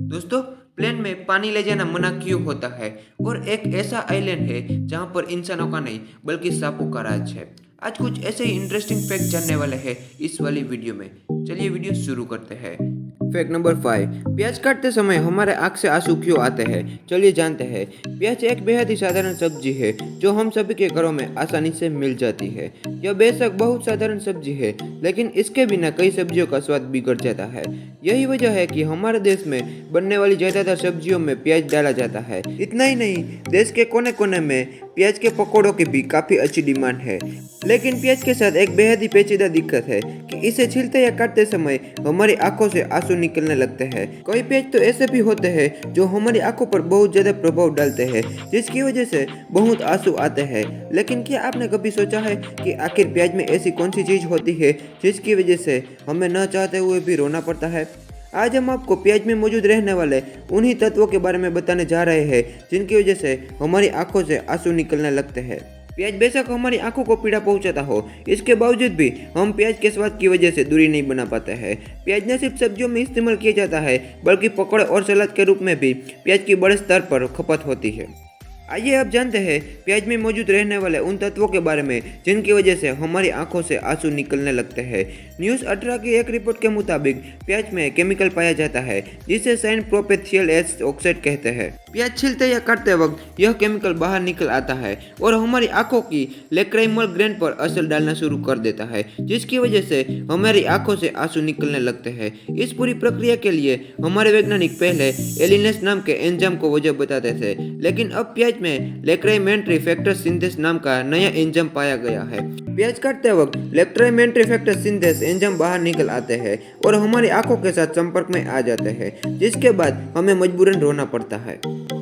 दोस्तों, प्लेन में पानी ले जाना मना क्यों होता है और एक ऐसा आइलैंड है जहां पर इंसानों का नहीं बल्कि सांपों का राज है। आज कुछ ऐसे ही इंटरेस्टिंग फैक्ट जानने वाले हैं इस वाली वीडियो में। चलिए वीडियो शुरू करते हैं। फैक्ट नंबर 5, प्याज काटते समय हमारे आंख से आंसू क्यों आते हैं? चलिए जानते हैं। प्याज एक बेहद ही साधारण सब्जी है जो हम सभी के घरों में आसानी से मिल जाती है। यह बेशक बहुत साधारण सब्जी है, लेकिन इसके बिना कई सब्जियों का स्वाद बिगड़ जाता है। यही वजह है कि हमारे देश में बनने वाली ज्यादातर सब्जियों में प्याज डाला जाता है। इतना ही नहीं, देश के कोने कोने में प्याज के पकौड़ों की भी काफी अच्छी डिमांड है। लेकिन प्याज के साथ एक बेहद ही पेचीदा दिक्कत है कि इसे छीलते या काटते समय हमारी आंखों से आंसू निकलने लगते हैं। कई प्याज तो ऐसे भी होते हैं जो हमारी आंखों पर बहुत ज्यादा प्रभाव डालते हैं, जिसकी वजह से बहुत आंसू आते हैं। लेकिन क्या आपने कभी सोचा है कि आखिर प्याज में ऐसी कौन सी चीज होती है जिसकी वजह से हमें न चाहते हुए भी रोना पड़ता है? आज हम आपको प्याज में मौजूद रहने वाले उन्हीं तत्वों के बारे में बताने जा रहे हैं जिनकी वजह से हमारी आंखों से आंसू निकलने लगते हैं। प्याज बेशक हमारी आंखों को पीड़ा पहुंचाता हो, इसके बावजूद भी हम प्याज के स्वाद की वजह से दूरी नहीं बना पाते हैं। प्याज न सिर्फ सब्जियों में इस्तेमाल किया जाता है, बल्कि पकौड़े और सलाद के रूप में भी प्याज की बड़े स्तर पर खपत होती है। आइए अब जानते हैं प्याज में मौजूद रहने वाले उन तत्वों के बारे में जिनकी वजह से हमारी आंखों से आंसू निकलने लगते हैं। न्यूज़ 18 की एक रिपोर्ट के मुताबिक प्याज में केमिकल पाया जाता है जिसे साइन प्रोपेथियल एस ऑक्साइड कहते हैं। प्याज छीलते या काटते वक्त यह केमिकल बाहर निकल आता है और हमारी आंखों की लेक्राइमल ग्लैंड पर असर डालना शुरू कर देता है, जिसकी वजह से हमारी आंखों से आंसू निकलने लगते हैं। इस पूरी प्रक्रिया के लिए हमारे वैज्ञानिक पहले एलिनेस नाम के एंजाइम को वजह बताते थे, लेकिन अब प्याज में लेक्राइमेंट्री फैक्टर सिंथेस नाम का नया एंजाइम पाया गया है। प्याज काटते वक्त लेक्राइमेंट्री फैक्टर सिंथेस एंजाइम बाहर निकल आते हैं और हमारी आंखों के साथ संपर्क में आ जाते हैं, जिसके बाद हमें मजबूरन रोना पड़ता है।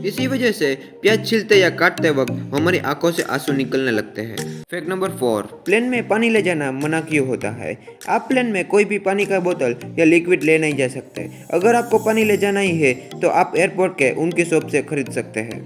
इसी वजह से प्याज छीलते या काटते वक्त हमारी आंखों से आंसू निकलने लगते हैं। फैक्ट नंबर 4, प्लेन में पानी ले जाना मना क्यों होता है? आप प्लेन में कोई भी पानी का बोतल या लिक्विड ले नहीं जा सकते। अगर आपको पानी ले जाना ही है तो आप एयरपोर्ट के उनकी शॉप से खरीद सकते हैं।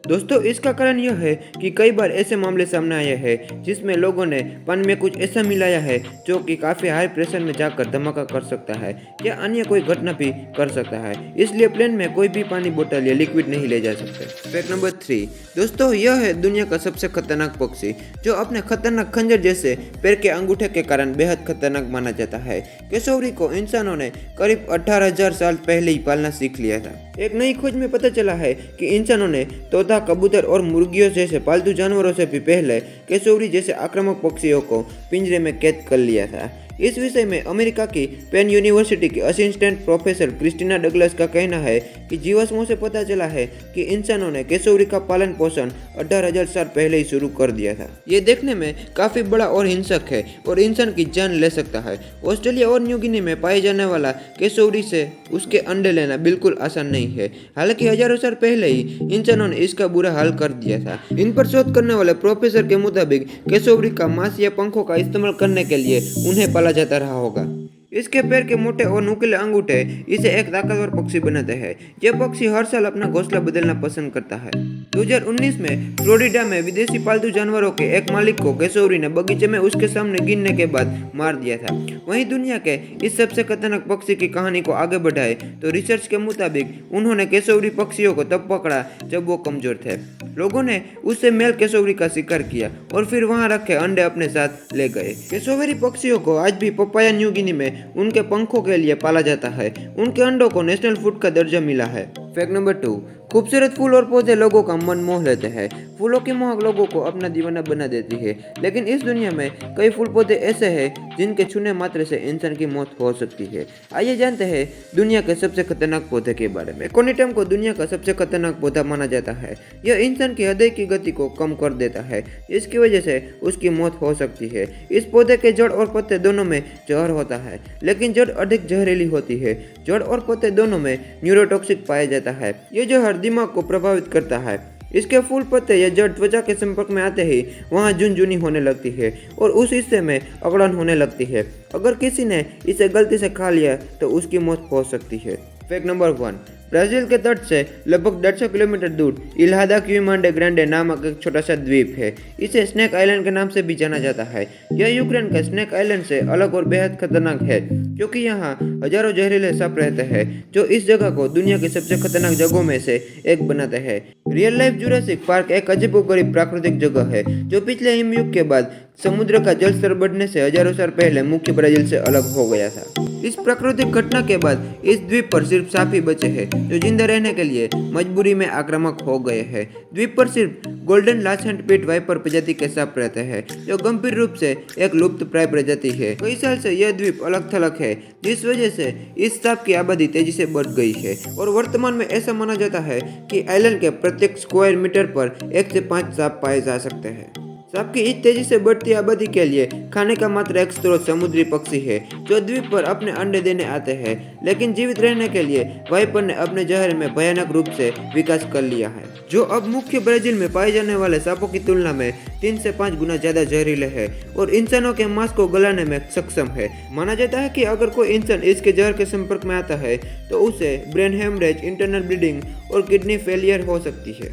दोस्तों, इसका कारण यह है कि कई बार ऐसे मामले सामने आए हैं जिसमें लोगों ने पानी में कुछ ऐसा मिलाया है जो कि काफ़ी हाई प्रेशर में जाकर धमाका कर सकता है या अन्य कोई घटना भी कर सकता है। इसलिए प्लेन में कोई भी पानी बोतल या लिक्विड नहीं ले जा सकते। फैक्ट नंबर 3, दोस्तों, यह है दुनिया का सबसे खतरनाक पक्षी जो अपने खतरनाक खंजर जैसे पैर के अंगूठे के कारण बेहद खतरनाक माना जाता है। केसौरी को इंसानों ने करीब 18,000 साल पहले ही पालना सीख लिया था। एक नई खोज में पता चला है कि इंसानों ने तोता, कबूतर और मुर्गियों जैसे पालतू जानवरों से भी पहले केसौरी जैसे आक्रामक पक्षियों को पिंजरे में कैद कर लिया था। इस विषय में अमेरिका की पेन यूनिवर्सिटी की असिस्टेंट प्रोफेसर क्रिस्टीना डगलस का कहना है कि जीवाश्मों से पता चला है कि इंसानों ने केसौरी का पालन पोषण 18,000 साल पहले ही शुरू कर दिया था। ये देखने में काफी बड़ा और हिंसक है और इंसान की जान ले सकता है। ऑस्ट्रेलिया और न्यू गिनी में पाए जाने वाला केसौरी से उसके अंडे लेना बिल्कुल आसान नहीं है। हालांकि हजारों साल पहले ही इंसानों ने इसका बुरा हाल कर दिया था। इन पर शोध करने वाले प्रोफेसर के मुताबिक केसौरी का मांस या पंखों का इस्तेमाल करने के लिए उन्हें पाला जाता रहा होगा। इसके पैर के मोटे और नुकीले अंगूठे इसे एक ताकतवर पक्षी बनाते हैं। यह पक्षी हर साल अपना घोंसला बदलना पसंद करता है। 2019 में फ्लोरिडा में विदेशी पालतू जानवरों के एक मालिक को केसौरी ने बगीचे में उसके सामने गिरने के बाद मार दिया था। वहीं दुनिया के इस सबसे खतरनाक पक्षी की कहानी को आगे बढ़ाए तो रिसर्च के मुताबिक उन्होंने केसौरी पक्षियों को तब पकड़ा जब वो कमजोर थे। लोगों ने उससे मेल केसौरी का शिकार किया और फिर वहां रखे अंडे अपने साथ ले गए। केसौरी पक्षियों को आज भी पपाया न्यू गिनी में उनके पंखों के लिए पाला जाता है। उनके अंडों को नेशनल फूड का दर्जा मिला है। फैक्ट नंबर 2, खूबसूरत फूल और पौधे लोगों का मन मोह लेते हैं। फूलों की महक लोगों को अपना दीवाना बना देती है, लेकिन इस दुनिया में कई फूल पौधे ऐसे हैं जिनके छूने मात्र से इंसान की मौत हो सकती है। आइए जानते हैं दुनिया के सबसे खतरनाक पौधे के बारे में। कोनिटम को दुनिया का सबसे खतरनाक पौधा माना जाता है। यह इंसान की हृदय की गति को कम कर देता है, इसकी वजह से उसकी मौत हो सकती है। इस पौधे के जड़ और पत्ते दोनों में जहर होता है, लेकिन जड़ अधिक जहरीली होती है। जड़ और पत्ते दोनों में न्यूरोटॉक्सिक पाया जाता है। ये जहर दिमाग को प्रभावित करता है। इसके फूल, पत्ते या जड़ त्वचा के संपर्क में आते ही वहाँ झुनझुनी होने लगती है और उस हिस्से में अकड़न होने लगती है। अगर किसी ने इसे गलती से खा लिया तो उसकी मौत हो सकती है। फैक्ट नंबर 1, ब्राजील के तट से लगभग 150 किलोमीटर दूर इल्हादा क्यूमांडे ग्रांडे नामक एक छोटा सा द्वीप है। इसे स्नेक आइलैंड के नाम से भी जाना जाता है। यह यूक्रेन के स्नेक आइलैंड से अलग और बेहद खतरनाक है। क्योंकि यहाँ हजारों जहरीले सांप रहते हैं जो इस जगह को दुनिया की सबसे खतरनाक जगहों में से एक बनाते हैं। रियल लाइफ जुरासिक पार्क एक अजीबोगरीब प्राकृतिक जगह है जो पिछले हिमयुग के बाद समुद्र का जल स्तर बढ़ने से हजारों साल पहले मुख्य ब्राजील से अलग हो गया था। इस प्राकृतिक घटना के बाद इस द्वीप पर सिर्फ सांप ही बचे हैं जो जिंदा रहने के लिए मजबूरी में आक्रामक हो गए हैं। द्वीप पर सिर्फ गोल्डन लासेंट पिट वाइपर प्रजाति के सांप रहते हैं जो गंभीर रूप से एक लुप्त प्राय प्रजाति है। कई साल से यह द्वीप अलग थलग है जिस वजह से इस सांप की आबादी तेजी से बढ़ गई है और वर्तमान में ऐसा माना जाता है कि आइलैंड के प्रत्येक स्क्वायर मीटर पर 1 से 5 सांप पाए जा सकते हैं। सांप की इस तेजी से बढ़ती आबादी के लिए खाने का मात्र एक स्रोत समुद्री पक्षी है जो द्वीप पर अपने अंडे देने आते हैं, लेकिन जीवित रहने के लिए वाइपर ने अपने जहर में भयानक रूप से विकास कर लिया है जो अब मुख्य ब्राजील में पाए जाने वाले सांपों की तुलना में 3 से 5 गुना ज्यादा जहरीले है और इंसानों के मांस को गलाने में सक्षम है। माना जाता है कि अगर कोई इंसान इसके जहर के संपर्क में आता है तो उसे ब्रेन हेमरेज, इंटरनल ब्लीडिंग और किडनी फेलियर हो सकती है।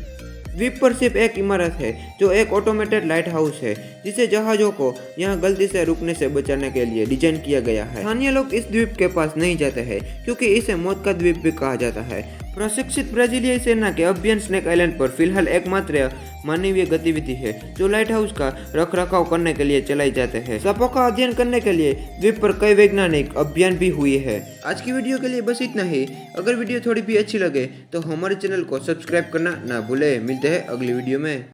द्वीप पर सिर्फ एक इमारत है जो एक ऑटोमेटेड लाइट हाउस है जिसे जहाजों को यहाँ गलती से रुकने से बचाने के लिए डिजाइन किया गया है। स्थानीय लोग इस द्वीप के पास नहीं जाते हैं क्योंकि इसे मौत का द्वीप भी कहा जाता है। प्रशिक्षित ब्राजीलियाई सेना के अभियान स्नेक आइलैंड पर फिलहाल एकमात्र मानवीय गतिविधि है जो लाइट हाउस का रखरखाव करने के लिए चलाई जाते हैं। सांपों का अध्ययन करने के लिए द्वीप पर कई वैज्ञानिक अभियान भी हुए हैं। आज की वीडियो के लिए बस इतना ही। अगर वीडियो थोड़ी भी अच्छी लगे तो हमारे चैनल को सब्सक्राइब करना ना भूले। मिलते हैं अगली वीडियो में।